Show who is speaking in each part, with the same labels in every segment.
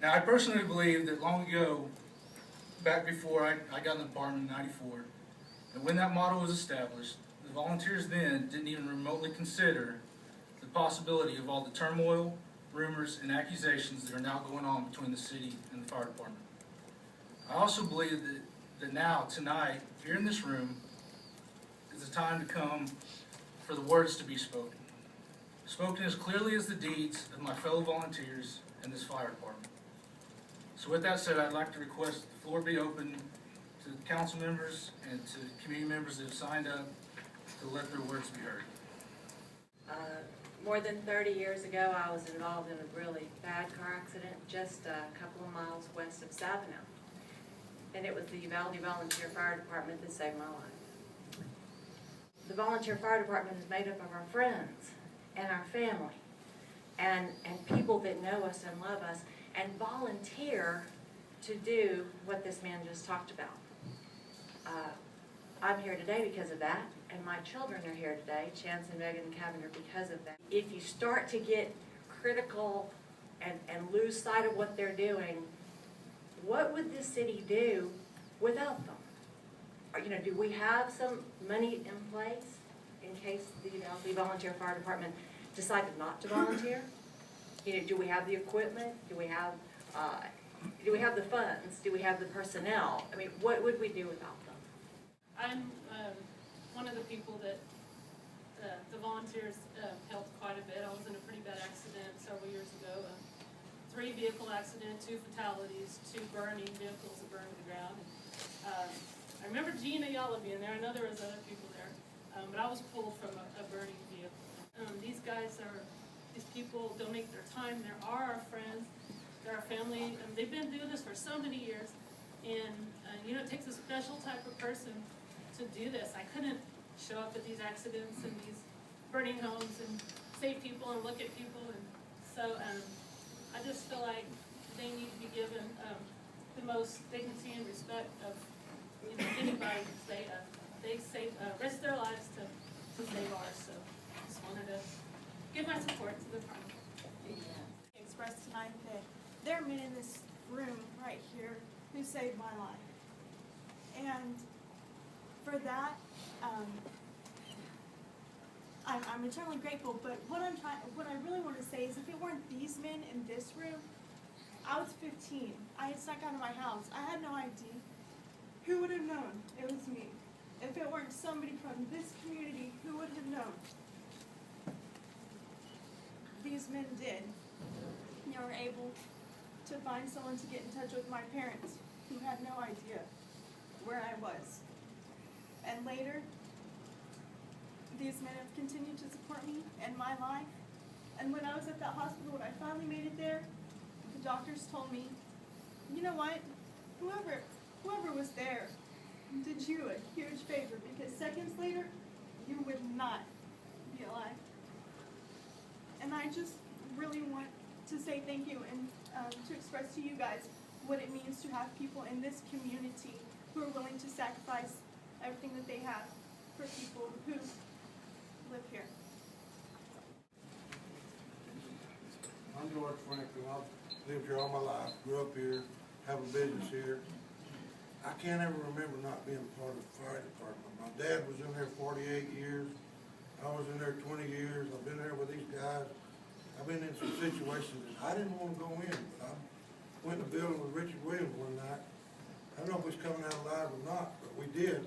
Speaker 1: Now, I personally believe that long ago, back before I got in the department in '94, and when that model was established, the volunteers then didn't even remotely consider the possibility of all the turmoil, rumors, and accusations that are now going on between the city and the fire department. I also believe that now, tonight, here in this room, is the time to come for the words to be spoken. Spoken as clearly as the deeds of my fellow volunteers in this fire department. So with that said, I'd like to request the floor be open to the council members and to community members that have signed up to let their words be heard.
Speaker 2: More than 30 years ago, I was involved in a really bad car accident just a couple of miles west of Savannah. And it was the Uvalde Volunteer Fire Department that saved my life. The Volunteer Fire Department is made up of our friends and our family and people that know us and love us and volunteer to do what this man just talked about. I'm here today because of that, and my children are here today, Chance and Megan and Kevin, are because of that. If you start to get critical and lose sight of what they're doing, what would this city do without them? Or, you know, do we have some money in place in case the Volunteer Fire Department decided not to volunteer? You know, do we have the equipment? Do we have the funds? Do we have the personnel? I mean, what would we do without them?
Speaker 3: I'm one of the people that the volunteers helped quite a bit. I was in a pretty bad accident several years ago. 3-vehicle accident, 2 fatalities, 2 burning vehicles that burned to the ground. I remember Gina Ayala being there. I know there was other people there, but I was pulled from a burning vehicle. These people donate their time. They are our friends. They're our family. They've been doing this for so many years, and you know, it takes a special type of person to do this. I couldn't show up at these accidents and these burning homes and save people and look at people, and so I just feel like they need to be given the most dignity and respect of anybody. They risk their lives to save ours. So I just wanted to give my support to the department.
Speaker 4: Express tonight that there are men in this room right here who saved my life, and for that, I'm eternally grateful. But what I really want to say is, if it weren't these men in this room, I was 15. I had snuck out of my house. I had no ID. Who would have known it was me? If it weren't somebody from this community, who would have known? These men did. They were able to find someone to get in touch with my parents, who had no idea where I was. And later, these men have continued to support me and my life. And when I was at that hospital, when I finally made it there, the doctors told me, you know what, whoever was there did you a huge favor, because seconds later, you would not be alive. And I just really want to say thank you and to express to you guys what it means to have people in this community who are willing to sacrifice everything that they have for people who live here.
Speaker 5: I'm George Franklin. I've lived here all my life, grew up here, have a business here. I can't ever remember not being part of the fire department. My dad was in there 48 years. I was in there 20 years. I've been there with these guys. I've been in some situations that I didn't want to go in, but I went in the building with Richard Williams one night. I don't know if we was coming out alive or not, but we did.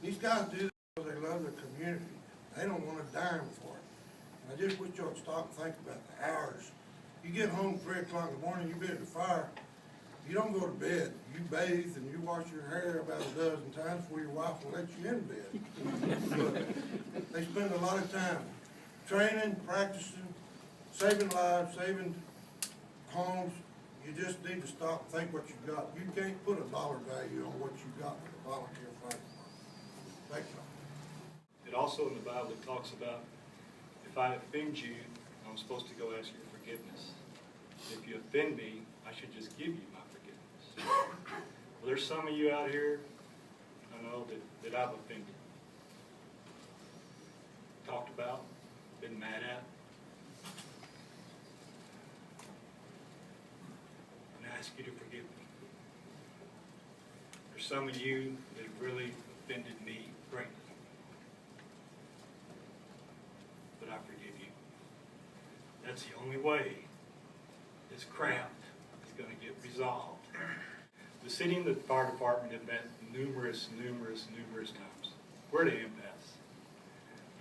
Speaker 5: These guys do this because they love their community. They don't want a dime for it. And I just wish y'all would stop and think about the hours. You get home 3 o'clock in the morning, you've been at the fire, you don't go to bed. You bathe and you wash your hair about a dozen times before your wife will let you in bed. But they spend a lot of time training, practicing, saving lives, saving homes. You just need to stop and think what you got. You can't put a dollar value on what you got with a volunteer fire department. Thank you.
Speaker 6: It also in the Bible it talks about, if I offend you, I'm supposed to go ask your forgiveness. If you offend me, I should just give you my forgiveness. Well, there's some of you out here, I know, that I've offended. Talked about, been mad at. And I ask you to forgive me. There's some of you that have really offended me greatly. But I forgive you. That's the only way this crap is going to get resolved. The city and the fire department have met numerous times. We're at an impasse.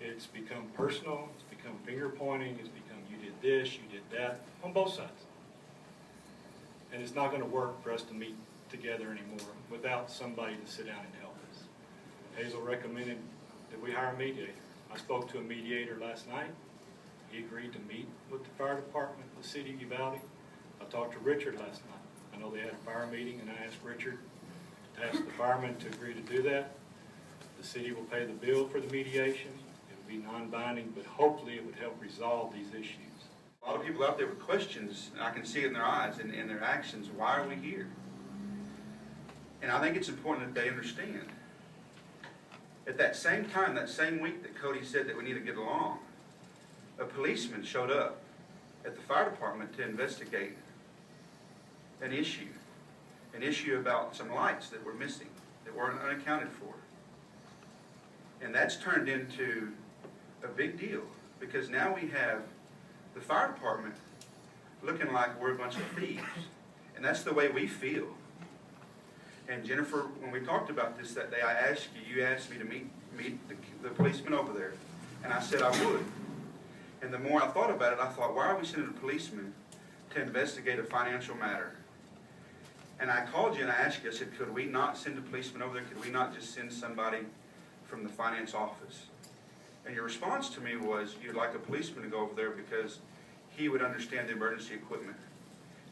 Speaker 6: It's become personal, it's become finger pointing, it's become you did this, you did that, on both sides. And it's not going to work for us to meet together anymore without somebody to sit down and help us. Hazel recommended that we hire a mediator. I spoke to a mediator last night. He agreed to meet with the fire department, the city of Uvalde. I talked to Richard last night. I know they had a fire meeting, and I asked Richard to ask the firemen to agree to do that. The city will pay the bill for the mediation. It will be non-binding, but hopefully it would help resolve these issues.
Speaker 7: A lot of people out there with questions, and I can see it in their eyes and in their actions, why are we here? And I think it's important that they understand. At that same time, that same week that Cody said that we need to get along, a policeman showed up at the fire department to investigate an issue about some lights that were missing, that weren't unaccounted for. And that's turned into a big deal, because now we have the fire department looking like we're a bunch of thieves. And that's the way we feel. And Jennifer, when we talked about this that day, I asked you asked me to meet the policeman over there. And I said I would. And the more I thought about it, I thought, why are we sending a policeman to investigate a financial matter? And I called you and I asked you, I said, could we not send a policeman over there? Could we not just send somebody from the finance office? And your response to me was you'd like a policeman to go over there because he would understand the emergency equipment.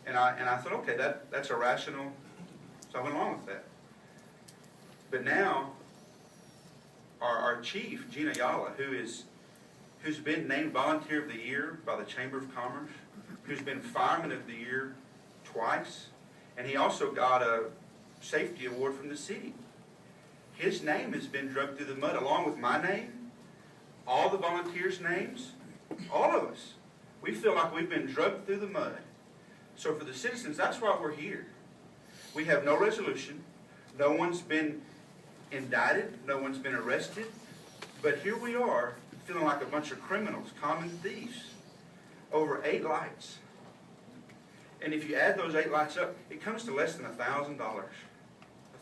Speaker 7: And I thought, okay, that's a rational, so I went along with that. But now, our chief, Gina Yala, who's been named Volunteer of the Year by the Chamber of Commerce, who's been Fireman of the Year twice, and he also got a safety award from the city. His name has been dragged through the mud along with my name, all the volunteers' names, all of us. We feel like we've been dragged through the mud. So for the citizens, that's why we're here. We have no resolution. No one's been indicted. No one's been arrested. But here we are, feeling like a bunch of criminals, common thieves, over 8 lights. And if you add those 8 lights up, it comes to less than $1,000.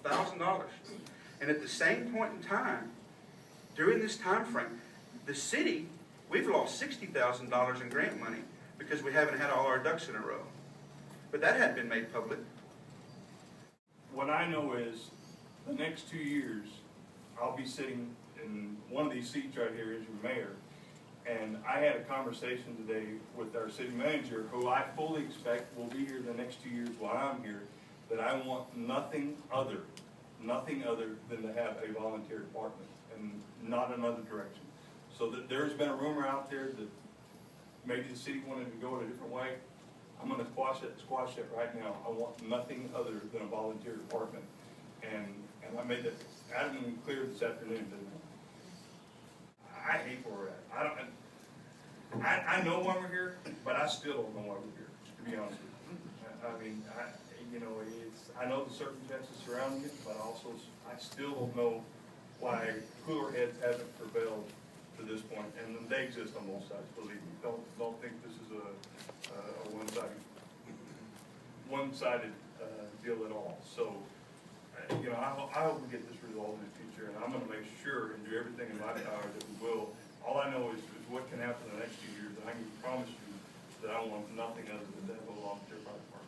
Speaker 7: $1,000. And at the same point in time, during this time frame, the city, we've lost $60,000 in grant money because we haven't had all our ducks in a row. But that hadn't been made public.
Speaker 8: What I know is the next 2 years, I'll be sitting in one of these seats right here as your mayor. And I had a conversation today with our city manager, who I fully expect will be here the next 2 years while I'm here, that I want nothing other than to have a volunteer department and not another direction. So that there's been a rumor out there that maybe the city wanted to go in a different way. I'm going to squash it right now. I want nothing other than a volunteer department. And I made that adamantly clear this afternoon, didn't I? I hate where we're at. I know why we're here, but I still don't know why we're here, to be honest with you. I mean, I know the circumstances surrounding it, but also I still don't know why cooler heads haven't prevailed to this point, and they exist on both sides. Believe me, don't think this is a one-sided deal at all. So, I hope we get this resolved in the future, and I'm going to make sure and do everything in my power that we will. All I know is what can happen in the next few years, and I can promise you that I want nothing other than that volunteer fire department.